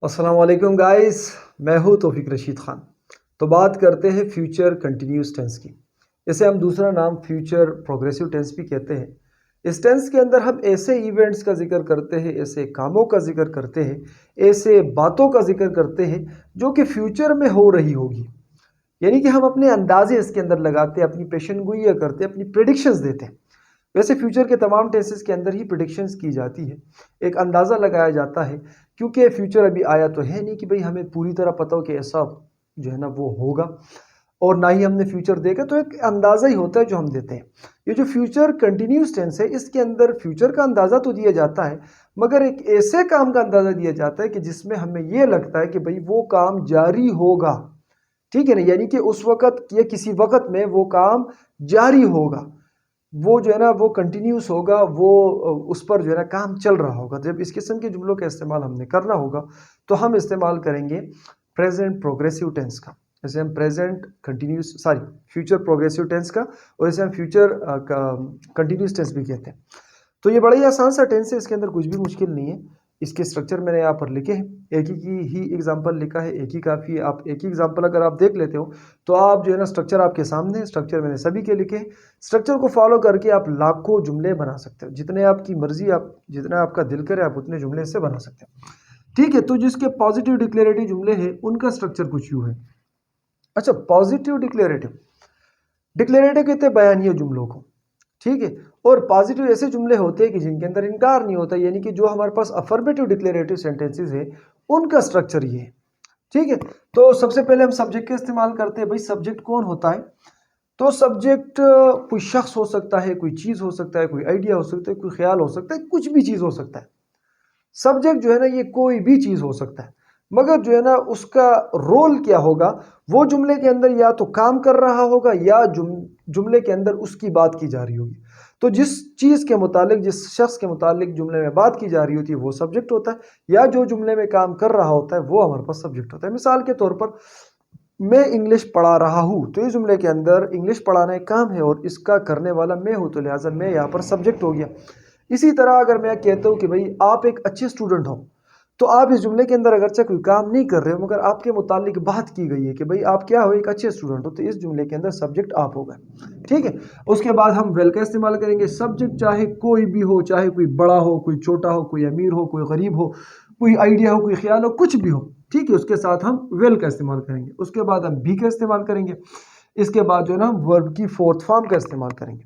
अस्सलाम वालेकुम गाइस, मैं हूँ तौफीक रशीद ख़ान। तो बात करते हैं फ्यूचर कंटिन्यूस टेंस की। इसे हम दूसरा नाम फ्यूचर प्रोग्रेसिव टेंस भी कहते हैं। इस टेंस के अंदर हम ऐसे इवेंट्स का जिक्र करते हैं, ऐसे कामों का जिक्र करते हैं, ऐसे बातों का जिक्र करते हैं जो कि फ्यूचर में हो रही होगी। यानी कि हम अपने अंदाजे इसके अंदर लगाते हैं, अपनी पेशन गोइयाँ करते हैं, अपनी प्रेडिक्शंस देते हैं। वैसे फ्यूचर के तमाम टेंसेस के अंदर ही प्रेडिक्शंस की जाती है, एक अंदाज़ा लगाया जाता है, क्योंकि फ्यूचर अभी आया तो है नहीं कि भाई हमें पूरी तरह पता हो कि ऐसा जो है ना वो होगा, और ना ही हमने फ्यूचर देखा, तो एक अंदाज़ा ही होता है जो हम देते हैं। ये जो फ्यूचर कंटिन्यूस टेंस है, इसके अंदर फ्यूचर का अंदाज़ा तो दिया जाता है, मगर एक ऐसे काम का अंदाज़ा दिया जाता है कि जिसमें हमें ये लगता है कि भाई वो काम जारी होगा। ठीक है ना, यानी कि उस वक़्त या किसी वक़्त में वो काम जारी होगा, वो जो है ना वो कंटिन्यूस होगा, वो उस पर जो है ना काम चल रहा होगा। जब इस किस्म के जुमलों का इस्तेमाल हमने करना होगा तो हम इस्तेमाल करेंगे प्रेजेंट प्रोग्रेसिव टेंस का। जैसे हम present continuous future progressive tense का, और जैसे हम फ्यूचर कंटिन्यूस टेंस भी कहते हैं। तो ये बड़ा ही आसान सा टेंस है, इसके अंदर कुछ भी मुश्किल नहीं है। इसके स्ट्रक्चर मैंने यहाँ पर लिखे हैं, एक ही एग्जांपल लिखा है, एक ही काफ़ी है। आप एक ही एग्जांपल अगर आप देख लेते हो तो आप जो है ना स्ट्रक्चर आपके सामने है, स्ट्रक्चर मैंने सभी के लिखे हैं। स्ट्रक्चर को फॉलो करके आप लाखों जुमले बना सकते हो, जितने आपकी मर्जी, आप जितना आपका दिल करे आप उतने जुमले इससे बना सकते हो। ठीक है, तो जिसके पॉजिटिव डिक्लेरेटिव जुमले हैं उनका स्ट्रक्चर कुछ यूँ है। अच्छा, पॉजिटिव डिक्लेरेटिव, डिक्लेरेटिव कहते हैं बयानिया जुमलों को। ठीक है, और पॉजिटिव ऐसे जुमले होते हैं कि जिनके अंदर इनकार नहीं होता, यानी कि जो हमारे पास अफर्मेटिव डिक्लेरेटिव सेंटेंसेस है उनका स्ट्रक्चर ये है। ठीक है, तो सबसे पहले हम सब्जेक्ट का इस्तेमाल करते हैं। भाई सब्जेक्ट कौन होता है? तो सब्जेक्ट कोई शख्स हो सकता है, कोई चीज़ हो सकता है, कोई आइडिया हो सकता है, कोई ख्याल हो सकता है, कुछ भी चीज़ हो सकता है। सब्जेक्ट जो है ना ये कोई भी चीज़ हो सकता है, मगर जो है ना उसका रोल क्या होगा, वो जुमले के अंदर या तो काम कर रहा होगा या जुमले के अंदर उसकी बात की जा रही होगी। तो जिस चीज़ के मुतालिक, जिस शख्स के मुतालिक जुमले में बात की जा रही होती है वो सब्जेक्ट होता है, या जो जुमले में काम कर रहा होता है वो हमारे पास सब्जेक्ट होता है। मिसाल के तौर पर मैं इंग्लिश पढ़ा रहा हूँ, तो इस जुमले के अंदर इंग्लिश पढ़ाना एक काम है और इसका करने वाला मैं हूँ, तो लिहाजा मैं यहाँ पर सब्जेक्ट हो गया। इसी तरह अगर मैं कहता हूँ कि भाई आप एक अच्छे स्टूडेंट हो, तो आप इस जुमले के अंदर अगरचे कोई काम नहीं कर रहे हो, मगर आपके मुतालिक बात की गई है कि भाई आप क्या हो, एक अच्छे स्टूडेंट हो, तो इस जुमले के अंदर सब्जेक्ट आप होगा। ठीक है, उसके बाद हम वेल का इस्तेमाल करेंगे। सब्जेक्ट चाहे कोई भी हो, चाहे कोई बड़ा हो, कोई छोटा हो, कोई अमीर हो, कोई गरीब हो, कोई आइडिया हो, कोई ख्याल हो, कुछ भी हो। ठीक है, उसके साथ हम वेल का इस्तेमाल करेंगे। उसके बाद हम बी का इस्तेमाल करेंगे। इसके बाद जो है ना हम वर्ब की फोर्थ फॉर्म का इस्तेमाल करेंगे।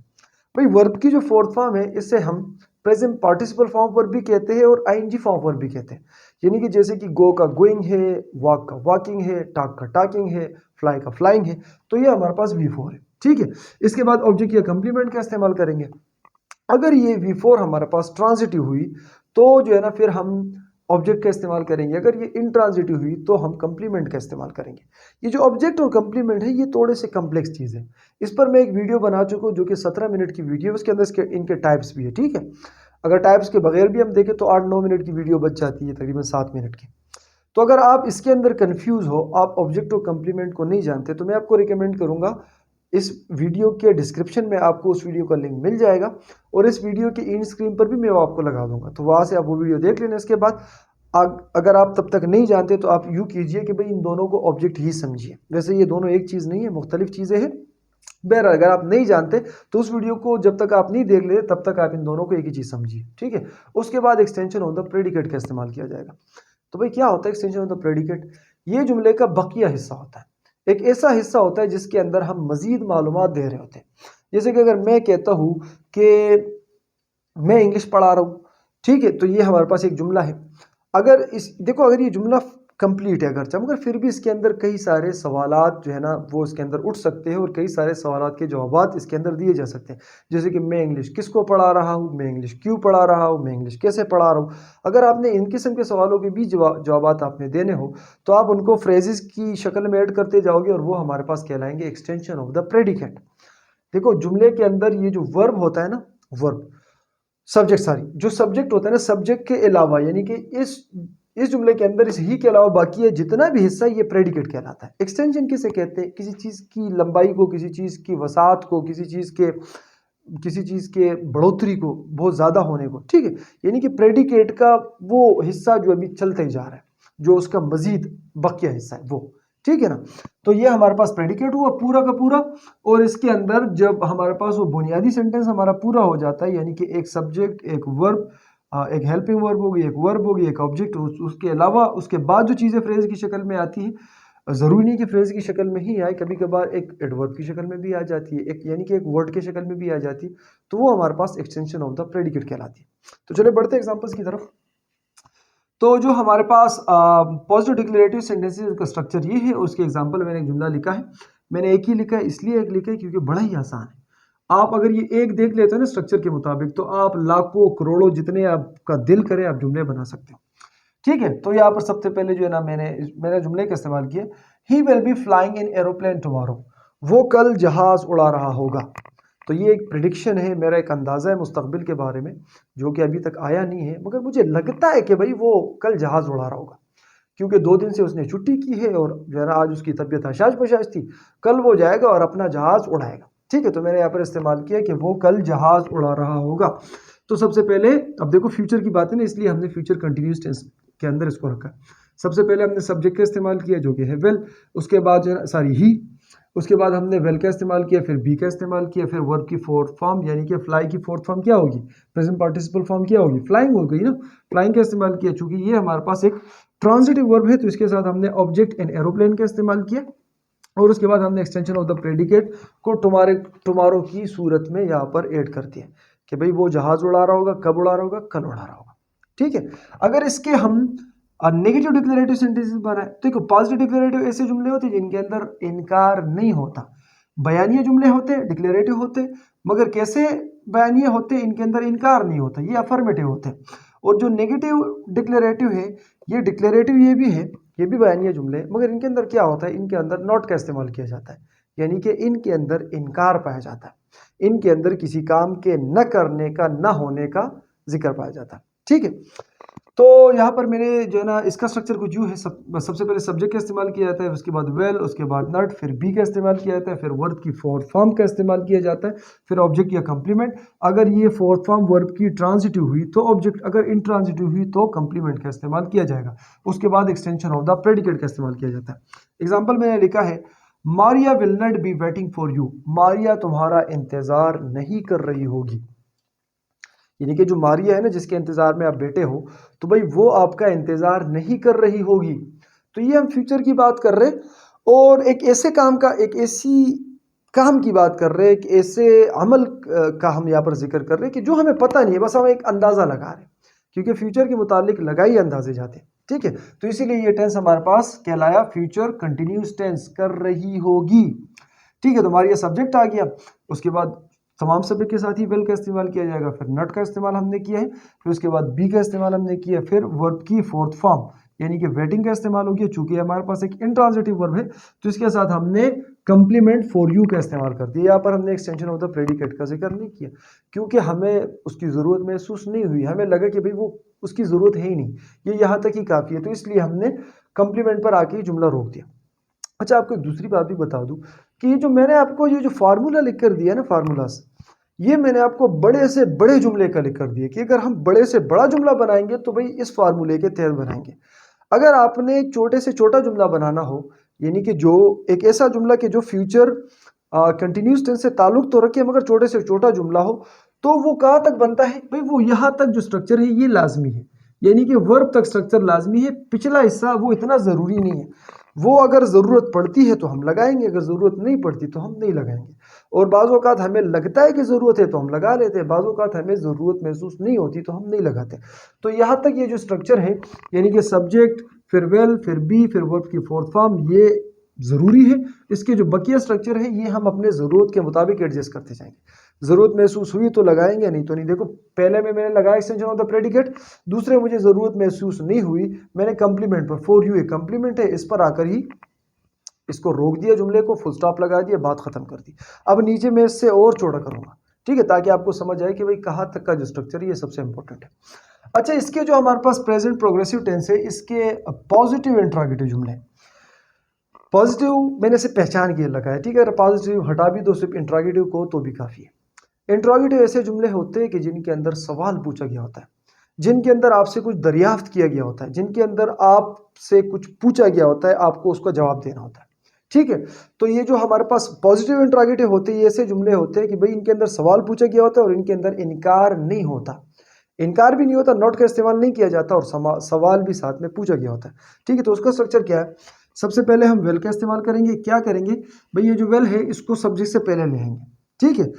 भाई वर्ब की जो फोर्थ फॉर्म है इसे हम प्रेजेंट पार्टिसिपल फॉर्म पर भी कहते हैं और आईएनजी फॉर्म पर भी कहते हैं। यानी कि जैसे कि गो का गोइंग है, वॉक का वॉकिंग है, टॉक का टॉकिंग है, फ्लाई का फ्लाइंग है, तो ये हमारे पास V4 है। ठीक है, इसके बाद ऑब्जेक्ट या कंप्लीमेंट का इस्तेमाल करेंगे। अगर ये V4 हमारे पास ट्रांजिटिव हुई तो जो है ना फिर हम ऑब्जेक्ट का इस्तेमाल करेंगे। अगर ये इंट्रांजिटिव हुई तो हम कंप्लीमेंट का इस्तेमाल करेंगे। ये जो ऑब्जेक्ट और कंप्लीमेंट है ये थोड़े से कम्प्लेक्स चीज़ है। इस पर मैं एक वीडियो बना चुका हूँ जो कि 17 मिनट की वीडियो है, उसके अंदर इसके इनके टाइप्स भी है। ठीक है, अगर टाइप्स के बगैर भी हम देखें तो 8-9 मिनट की वीडियो बच जाती है, तकरीबन 7 मिनट की। तो अगर आप इसके अंदर कंफ्यूज हो, आप ऑब्जेक्ट और कंप्लीमेंट को नहीं जानते, तो मैं आपको रिकमेंड करूंगा इस वीडियो के डिस्क्रिप्शन में आपको उस वीडियो का लिंक मिल जाएगा, और इस वीडियो की इन स्क्रीन पर भी मैं वो आपको लगा दूंगा, तो वहाँ से आप वो वीडियो देख लेना। इसके बाद अगर आप तब तक नहीं जानते तो आप यूँ कीजिए कि भाई इन दोनों को ऑब्जेक्ट ही समझिए। वैसे ये दोनों एक चीज़ नहीं है, मुख्तलिफ चीज़ें हैं। बहरहाल अगर आप नहीं जानते तो उस वीडियो को जब तक आप नहीं देख लेते तब तक आप इन दोनों को एक ही चीज़ समझिए। ठीक है, उसके बाद एक्सटेंशन ऑफ द प्रेडिकेट का इस्तेमाल किया जाएगा। तो भाई क्या होता है एक्सटेंशन ऑफ द प्रेडिकेट? ये जुमले का बकिया हिस्सा होता है, एक ऐसा हिस्सा होता है जिसके अंदर हम मजीद मालूमात दे रहे होते हैं। जैसे कि अगर मैं कहता हूँ कि मैं इंग्लिश पढ़ा रहा हूँ, ठीक है, तो ये हमारे पास एक जुमला है। अगर इस देखो, अगर ये जुमला कंप्लीट है अगर मगर फिर भी इसके अंदर कई सारे सवालात जो है ना वो इसके अंदर उठ सकते हैं, और कई सारे सवालात के जवाबात इसके अंदर दिए जा सकते हैं। जैसे कि मैं इंग्लिश किसको पढ़ा रहा हूँ, मैं इंग्लिश क्यों पढ़ा रहा हूँ, मैं इंग्लिश कैसे पढ़ा रहा हूँ। अगर आपने इन किस्म के सवालों के भी जवाबात आपने देने हो तो आप उनको फ्रेजेस की शक्ल में ऐड करते जाओगे, और वो हमारे पास कहलाएंगे एक्सटेंशन ऑफ द प्रेडिकेट। देखो जुमले के अंदर ये जो वर्ब होता है ना, वर्ब सब्जेक्ट, जो सब्जेक्ट होता है ना, सब्जेक्ट के अलावा यानी कि इस जुमले के अंदर इस ही के अलावा बाकी है जितना भी हिस्सा ये प्रेडिकेट कहलाता है। एक्सटेंशन किसे कहते हैं? किसी चीज़ की लंबाई को, किसी चीज़ की वसात को, किसी चीज़ के बढ़ोतरी को, बहुत ज़्यादा होने को। ठीक है, यानी कि प्रेडिकेट का वो हिस्सा जो अभी चलते ही जा रहा है। जो उसका मजीद बकिया हिस्सा है वो, ठीक है ना। तो ये हमारे पास प्रेडिकेट हुआ पूरा का पूरा, और इसके अंदर जब हमारे पास वो बुनियादी सेंटेंस हमारा पूरा हो जाता है, यानी कि एक सब्जेक्ट, एक वर्ब, एक हेल्पिंग वर्ब होगी, एक वर्ब होगी, एक ऑब्जेक्ट, उसके अलावा उसके बाद जो चीज़ें फ्रेज की शक्ल में आती है, ज़रूरी नहीं कि फ्रेज की शक्ल में ही आए, कभी कभार एक एडवर्ब की शक्ल में भी आ जाती है, एक यानी कि एक वर्ड की शक्ल में भी आ जाती है, तो वो हमारे पास एक्सटेंशन ऑफ द प्रेडिकेट कहलाती है। तो चलिए बढ़ते एग्जांपल्स की तरफ। तो जो हमारे पास पॉजिटिव डिक्लेरेटिव सेंटेंसेस का स्ट्रक्चर ये है, उसके एग्जांपल मैंने एक जुमला लिखा है। मैंने एक ही लिखा है, इसलिए एक लिखा है क्योंकि बड़ा ही आसान है। आप अगर ये एक देख लेते हो ना स्ट्रक्चर के मुताबिक, तो आप लाखों करोड़ों जितने आपका दिल करे आप जुमले बना सकते हो, ठीक है। तो यहाँ पर सबसे पहले जो है ना मैंने जुमले का इस्तेमाल किया, he will be flying in aeroplane tomorrow, वो कल जहाज उड़ा रहा होगा। तो ये एक प्रिडिक्शन है, मेरा एक अंदाज़ा है मुस्तकबिल के बारे में, जो कि अभी तक आया नहीं है, मगर मुझे लगता है कि भाई वो कल जहाज उड़ा रहा होगा, क्योंकि 2 दिन से उसने छुट्टी की है और जो है ना आज उसकी तबीयत हशाश पशाश थी। कल वो जाएगा और अपना जहाज उड़ाएगा, ठीक है। तो मैंने यहाँ पर इस्तेमाल किया कि वो कल जहाज उड़ा रहा होगा। तो सबसे पहले, अब देखो फ्यूचर की बात है ना, इसलिए हमने फ्यूचर कंटिन्यूस टेंस के अंदर इसको रखा। सबसे पहले हमने सब्जेक्ट का इस्तेमाल किया जो कि है वेल, उसके बाद जो है सॉरी ही, उसके बाद हमने वेल का इस्तेमाल किया, फिर बी का इस्तेमाल किया, फिर वर्ब की फोर्थ फॉर्म यानी कि फ्लाई की फोर्थ फॉर्म क्या होगी, प्रेजेंट पार्टिसिपल फॉर्म क्या होगी, फ्लाइंग हो गई ना। फ्लाइंग का इस्तेमाल किया, चूंकि ये हमारे पास एक ट्रांजिटिव वर्ब है, तो इसके साथ हमने ऑब्जेक्ट इन एरोप्लेन का इस्तेमाल किया, और उसके बाद हमने एक्सटेंशन ऑफ द प्रेडिकेट को टुमारो की सूरत में यहाँ पर ऐड कर दिया कि भाई वो जहाज उड़ा रहा होगा, कब उड़ा रहा होगा, कल उड़ा रहा होगा, ठीक है। अगर इसके हम नेगेटिव डिक्लेरेटिव सेंटेंसेस बनाए, तो देखो पॉजिटिव डिक्लेरेटिव ऐसे जुमले होते हैं जिनके अंदर इनकार नहीं होता, बयानिया जुमले होते, डिक्लेरेटिव होते, मगर कैसे बयानिया होते, इनके अंदर इनकार नहीं होता, ये अफर्मेटिव होते हैं। और जो नेगेटिव डिक्लेरेटिव है, ये डिक्लेरेटिव ये भी है, ये भी बयानिया जुमले, मगर इनके अंदर क्या होता है, इनके अंदर नॉट का इस्तेमाल किया जाता है, यानी कि इनके अंदर इनकार पाया जाता है, इनके अंदर किसी काम के न करने का, न होने का जिक्र पाया जाता है, ठीक है। तो यहाँ पर मैंने जो है ना इसका स्ट्रक्चर कुछ यूँ है, सबसे पहले सब्जेक्ट का इस्तेमाल किया जाता है, उसके बाद वेल, उसके बाद नट, फिर बी का इस्तेमाल किया जाता है, फिर वर्ब की फोर्थ फॉर्म का इस्तेमाल किया जाता है, फिर ऑब्जेक्ट या कंप्लीमेंट। अगर ये फोर्थ फॉर्म वर्ब की ट्रांजिटिव हुई तो ऑब्जेक्ट, अगर इंट्रांजिटिव हुई तो कंप्लीमेंट का इस्तेमाल किया जाएगा। उसके बाद एक्सटेंशन ऑफ द प्रेडिकेट का इस्तेमाल किया जाता है। एग्जाम्पल मैंने लिखा है, Maria will not be waiting for you, Maria तुम्हारा इंतजार नहीं कर रही होगी, यानी कि जो मारिया है ना जिसके इंतजार में आप बैठे हो, तो भाई वो आपका इंतजार नहीं कर रही होगी। तो ये हम फ्यूचर की बात कर रहे हैं, और एक ऐसे काम का, एक ऐसी काम की बात कर रहे हैं, एक ऐसे अमल का हम यहाँ पर जिक्र कर रहे हैं कि जो हमें पता नहीं है, बस हम एक अंदाजा लगा रहे हैं, क्योंकि फ्यूचर के मुतालिक लगाई अंदाजे जाते हैं, ठीक है। तो इसीलिए ये टेंस हमारे पास कहलाया फ्यूचर कंटिन्यूस टेंस, कर रही होगी, ठीक है। तो हमारा ये सब्जेक्ट आ गया, उसके बाद तमाम सब्जेक्ट के साथ ही विल का इस्तेमाल किया जाएगा, फिर नट का इस्तेमाल हमने किया है, फिर उसके बाद बी का इस्तेमाल हमने किया, फिर वर्ब की फोर्थ फॉर्म यानी कि वेटिंग का इस्तेमाल हो गया, चूंकि हमारे पास एक इंट्रांजिटिव वर्ब है, तो इसके साथ हमने कंप्लीमेंट फॉर यू का इस्तेमाल कर दिया। यहाँ पर हमने एक्सटेंशन ऑफ द प्रेडिकेट का जिक्र नहीं किया, क्योंकि हमें उसकी ज़रूरत महसूस नहीं हुई, हमें लगा कि भाई वो उसकी ज़रूरत है ही नहीं, ये यहाँ तक ही काफ़ी है, तो इसलिए हमने कंप्लीमेंट पर आके जुमला रोक दिया। अच्छा, आपको एक दूसरी बात भी बता दूं कि ये जो मैंने आपको ये जो फार्मूला लिख कर दिया ना, फार्मूलास, ये मैंने आपको बड़े से बड़े जुमले का लिख कर दिया कि अगर हम बड़े से बड़ा जुमला बनाएंगे तो भाई इस फार्मूले के तहत बनाएंगे। अगर आपने एक छोटे से छोटा जुमला बनाना हो, यानी कि जो एक ऐसा जुमला कि जो फ्यूचर कंटिन्यूस टेंस से ताल्लुक तो रखे मगर छोटे से छोटा जुमला हो, तो वो कहाँ तक बनता है भाई, वो यहाँ तक जो स्ट्रक्चर है ये लाजमी है, यानी कि वर्ब तक स्ट्रक्चर लाजमी है, पिछला हिस्सा वो इतना ज़रूरी नहीं है। वो अगर ज़रूरत पड़ती है तो हम लगाएंगे, अगर ज़रूरत नहीं पड़ती तो हम नहीं लगाएंगे। और बाज़ औक़ात हमें लगता है कि ज़रूरत है तो हम लगा लेते हैं, बाज़ औक़ात हमें ज़रूरत महसूस नहीं होती तो हम नहीं लगाते। तो यहाँ तक ये जो स्ट्रक्चर है, यानी कि सब्जेक्ट, फिर वेल, फिर बी, फिर वर्ब की फोर्थ फॉर्म, ये ज़रूरी है। इसके जो बकिया स्ट्रक्चर है ये हम अपने ज़रूरत के मुताबिक एडजस्ट करते जाएंगे। ज़रूरत महसूस हुई तो लगाएंगे, नहीं तो नहीं। देखो पहले में मैंने लगाया एक्सटेंशन ऑफ द प्रेडिकेट, दूसरे मुझे ज़रूरत महसूस नहीं हुई, मैंने कंप्लीमेंट पर, फॉर यू एक कंप्लीमेंट है, इस पर आकर ही इसको रोक दिया, जुमले को फुल स्टॉप लगा दिया, बात खत्म कर दी। अब नीचे मैं इससे और चौड़ा करूंगा, ठीक है, ताकि आपको समझ आए कि भाई कहाँ तक का जो स्ट्रक्चर है ये सबसे इंपॉर्टेंट है। अच्छा, इसके जो हमारे पास प्रेजेंट प्रोग्रेसिव टेंस है, इसके पॉजिटिव इंट्रोगेटिव जुमले, पॉजिटिव मैंने से पहचान के लगा है, ठीक है। अगर पॉजिटिव हटा भी दो सिर्फ इंट्रोगेटिव को तो भी काफ़ी है। इंट्रोगेटिव ऐसे जुमले होते हैं कि जिनके अंदर सवाल पूछा गया होता है, जिनके अंदर आपसे कुछ दरियाफ्त किया गया होता है, जिनके अंदर आपसे कुछ पूछा गया होता है, आपको उसका जवाब देना होता है। ठीक है, तो ये जो हमारे पास पॉजिटिव इंट्रोगेटिव होते हैं, ये ऐसे जुमले होते हैं कि भाई इनके अंदर सवाल पूछा गया होता है और इनके अंदर इनकार नहीं होता, इनकार भी नहीं होता, नॉट का इस्तेमाल नहीं किया जाता और सवाल भी साथ में पूछा गया होता है। ठीक है, तो उसका स्ट्रक्चर क्या है? सबसे पहले हम वेल का इस्तेमाल करेंगे। क्या करेंगे भाई, ये जो वेल है इसको सब्जेक्ट से पहले लेंगे। ठीक है,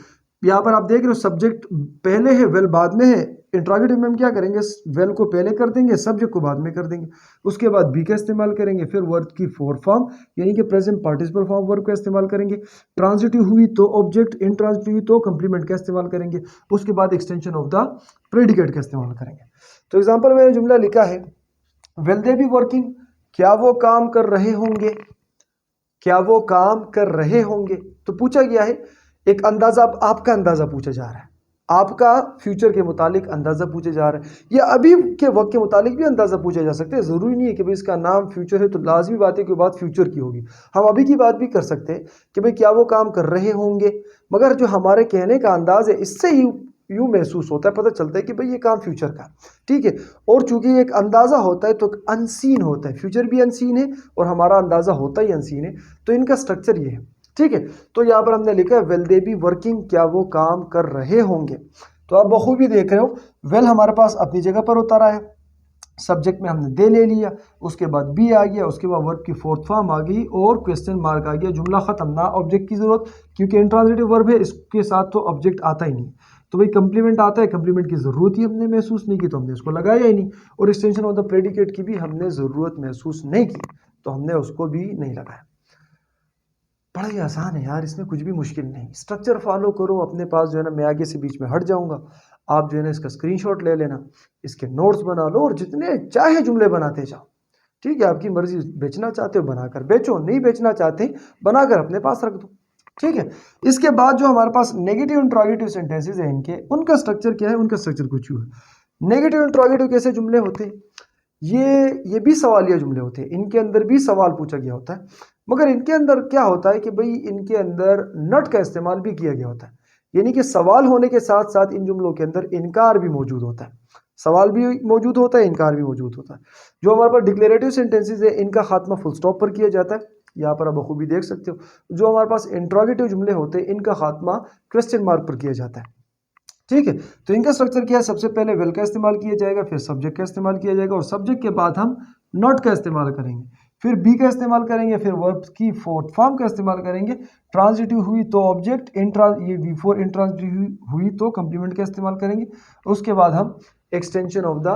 यहाँ पर आप देख रहे हो सब्जेक्ट पहले है, वेल बाद में है। इंट्रोगेटिव में हम क्या करेंगे, वेल को पहले कर देंगे, सब्जेक्ट को बाद में कर देंगे। उसके बाद बी का इस्तेमाल करेंगे, फिर वर्ब की फोर्थ फॉर्म यानी कि प्रेजेंट पार्टिसिपल फॉर्म वर्ब का इस्तेमाल करेंगे। ट्रांजिटिव हुई तो ऑब्जेक्ट, इंट्रांजिटिव हुई तो कंप्लीमेंट का इस्तेमाल करेंगे। उसके बाद एक्सटेंशन ऑफ द प्रेडिकेट का इस्तेमाल करेंगे। तो एग्जाम्पल में जुमला लिखा है, विल दे बी वर्किंग, क्या वो काम कर रहे होंगे, क्या वो काम कर रहे होंगे। तो पूछा गया है एक अंदाजा, आपका अंदाजा पूछा जा रहा है, आपका फ्यूचर के मुतालिक अंदाजा पूछा जा रहा है, या अभी के वक्त के मुतालिक भी अंदाजा पूछा जा सकता है। जरूरी नहीं है कि भाई इसका नाम फ्यूचर है तो लाजमी बात है कि बात फ्यूचर की होगी। हम अभी की बात भी कर सकते हैं कि भाई क्या वो काम कर रहे होंगे, मगर जो हमारे कहने का अंदाज है इससे ही यूं महसूस होता है, पता चलता है कि भाई ये काम फ्यूचर का। ठीक है, और चूंकि एक अंदाजा होता है तो अनसीन होता है, फ्यूचर भी अनसीन है और हमारा अंदाजा होता ही अनसीन है, तो इनका स्ट्रक्चर ये है। ठीक है, तो यहाँ पर हमने लिखा है विल दे बी वर्किंग, क्या वो काम कर रहे होंगे। तो आप बखूबी देख रहे हो, वेल हमारे पास अपनी जगह पर उतारा है, सब्जेक्ट में हमने दे ले लिया, उसके बाद बी आ गया, उसके बाद वर्ब की फोर्थ फॉर्म आ गई और क्वेश्चन मार्क आ गया, जुमला खत्म। ना ऑब्जेक्ट की जरूरत, क्योंकि इंट्रांजिटिव वर्ब है, इसके साथ तो ऑब्जेक्ट आता ही नहीं। तो भाई कंप्लीमेंट आता है, कंप्लीमेंट की जरूरत ही हमने महसूस नहीं की तो हमने उसको लगाया ही नहीं, और एक्सटेंशन ऑफ द प्रेडिकेट की भी हमने जरूरत महसूस नहीं की तो हमने उसको भी नहीं लगाया। बड़ा ही आसान है यार, इसमें कुछ भी मुश्किल नहीं। स्ट्रक्चर फॉलो करो अपने पास, जो है ना, मैं आगे से बीच में हट जाऊंगा, आप जो है ना इसका स्क्रीनशॉट ले लेना, इसके नोट्स बना लो और जितने चाहे जुमले बनाते जाओ। ठीक है, आपकी मर्जी, बेचना चाहते हो बनाकर बेचो, नहीं बेचना चाहते बनाकर अपने पास रख दो। ठीक है, इसके बाद जो हमारे पास नेगेटिव इंट्रोगेटिव सेंटेंसेस है इनके, उनका स्ट्रक्चर क्या है? उनका स्ट्रक्चर कुछ यूं है। नेगेटिव इंट्रोगेटिव कैसे जुमले होते हैं? ये भी सवालिया जुमले होते हैं, इनके अंदर भी सवाल पूछा गया होता है, मगर इनके अंदर क्या होता है कि भाई इनके अंदर नट का इस्तेमाल भी किया गया होता है, यानी कि सवाल होने के साथ साथ इन जुमलों के अंदर इनकार भी मौजूद होता है, सवाल भी मौजूद होता है, इनकार भी मौजूद होता है। जो हमारे पास डिक्लेरेटिव सेंटेंसेस है, इनका खात्मा फुल स्टॉप पर किया जाता है, यहाँ पर आप बखूबी देख सकते हो। जो हमारे पास इंट्रोगेटिव जुमले होते हैं, इनका खात्मा क्वेश्चन मार्क पर किया जाता है। ठीक है, तो इनका स्ट्रक्चर क्या है? सबसे पहले विल का इस्तेमाल किया जाएगा, फिर सब्जेक्ट का इस्तेमाल किया जाएगा और सब्जेक्ट के बाद हम नॉट का इस्तेमाल करेंगे, फिर बी का इस्तेमाल करेंगे, फिर वर्ब की फोर्थ फॉर्म का इस्तेमाल करेंगे। ट्रांजिटिव हुई तो ऑब्जेक्ट, ये बिफोर इंट्रांजिटिव हुई तो कंप्लीमेंट का इस्तेमाल करेंगे। उसके बाद हम एक्सटेंशन ऑफ द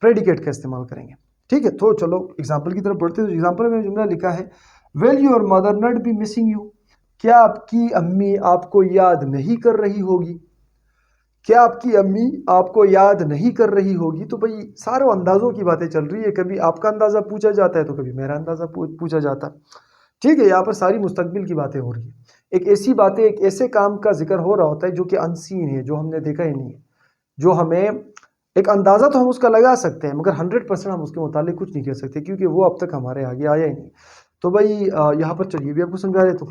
प्रेडिकेट का इस्तेमाल करेंगे। ठीक है, तो चलो एग्जाम्पल की तरफ बढ़ते हैं। तो एग्जाम्पल में जुमला लिखा है, will your mother not be missing you, क्या आपकी अम्मी आपको याद नहीं कर रही होगी, क्या आपकी अम्मी आपको याद नहीं कर रही होगी। तो भाई सारों अंदाजों की बातें चल रही है, कभी आपका अंदाजा पूछा जाता है तो कभी मेरा अंदाजा पूछा जाता है। ठीक है, यहाँ पर सारी मुस्तकबिल की बातें हो रही है, एक ऐसी बातें, एक ऐसे काम का जिक्र हो रहा होता है जो कि अनसीन है, जो हमने देखा ही नहीं है, जो हमें एक अंदाजा तो हम उसका लगा सकते हैं मगर 100% हम उसके मुतालिक कुछ नहीं कह सकते, क्योंकि वो अब तक हमारे आगे आया ही नहीं। तो भाई यहाँ पर चलिए भी आपको समझा रहे, तो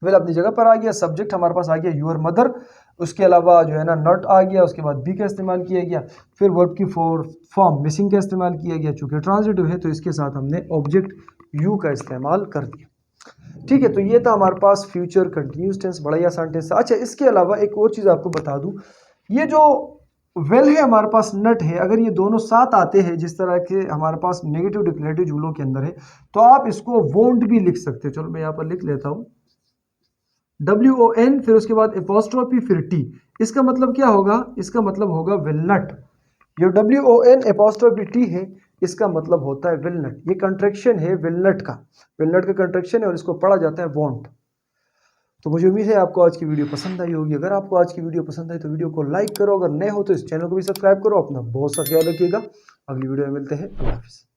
वेल अपनी जगह पर आ गया, सब्जेक्ट हमारे पास आ गया यूर मदर, उसके अलावा जो है ना नॉट आ गया, उसके बाद बी का इस्तेमाल किया गया, फिर वर्ब की फोर्थ फॉर्म मिसिंग का इस्तेमाल किया गया, चूंकि ट्रांजिटिव है तो इसके साथ हमने ऑब्जेक्ट यू का इस्तेमाल कर दिया। ठीक है, तो ये था हमारे पास फ्यूचर कंटिन्यूस टेंस, बड़ा ही आसान टेंस। अच्छा, इसके अलावा एक और चीज़ आपको बता दूं, ये जो वेल है हमारे पास, नट है, अगर ये दोनों साथ आते हैं जिस तरह के हमारे पास नेगेटिव डिक्लेरेटिव जुमलों के अंदर है, तो आप इसको वोंट भी लिख सकते हो। चलो मैं यहाँ पर लिख लेता हूँ, WON, फिर उसके बाद एपोस्ट्रोफी, फिर टी। इसका मतलब क्या होगा? इसका मतलब होगा विल नट। ये WON एपोस्ट्रोफी टी है, इसका मतलब होता है विल नट। ये कंट्रैक्शन है विल नट का, विल नट का कंट्रैक्शन है और इसको पढ़ा जाता है वॉन्ट। तो मुझे उम्मीद है आपको आज की वीडियो पसंद आई होगी। अगर आपको आज की वीडियो पसंद आई तो वीडियो को लाइक करो, अगर नए हो तो इस चैनल को भी सब्सक्राइब करो। अपना बहुत सा ख्याल रखिएगा, अगली वीडियो में मिलते हैं। अल्लाह हाफिज़।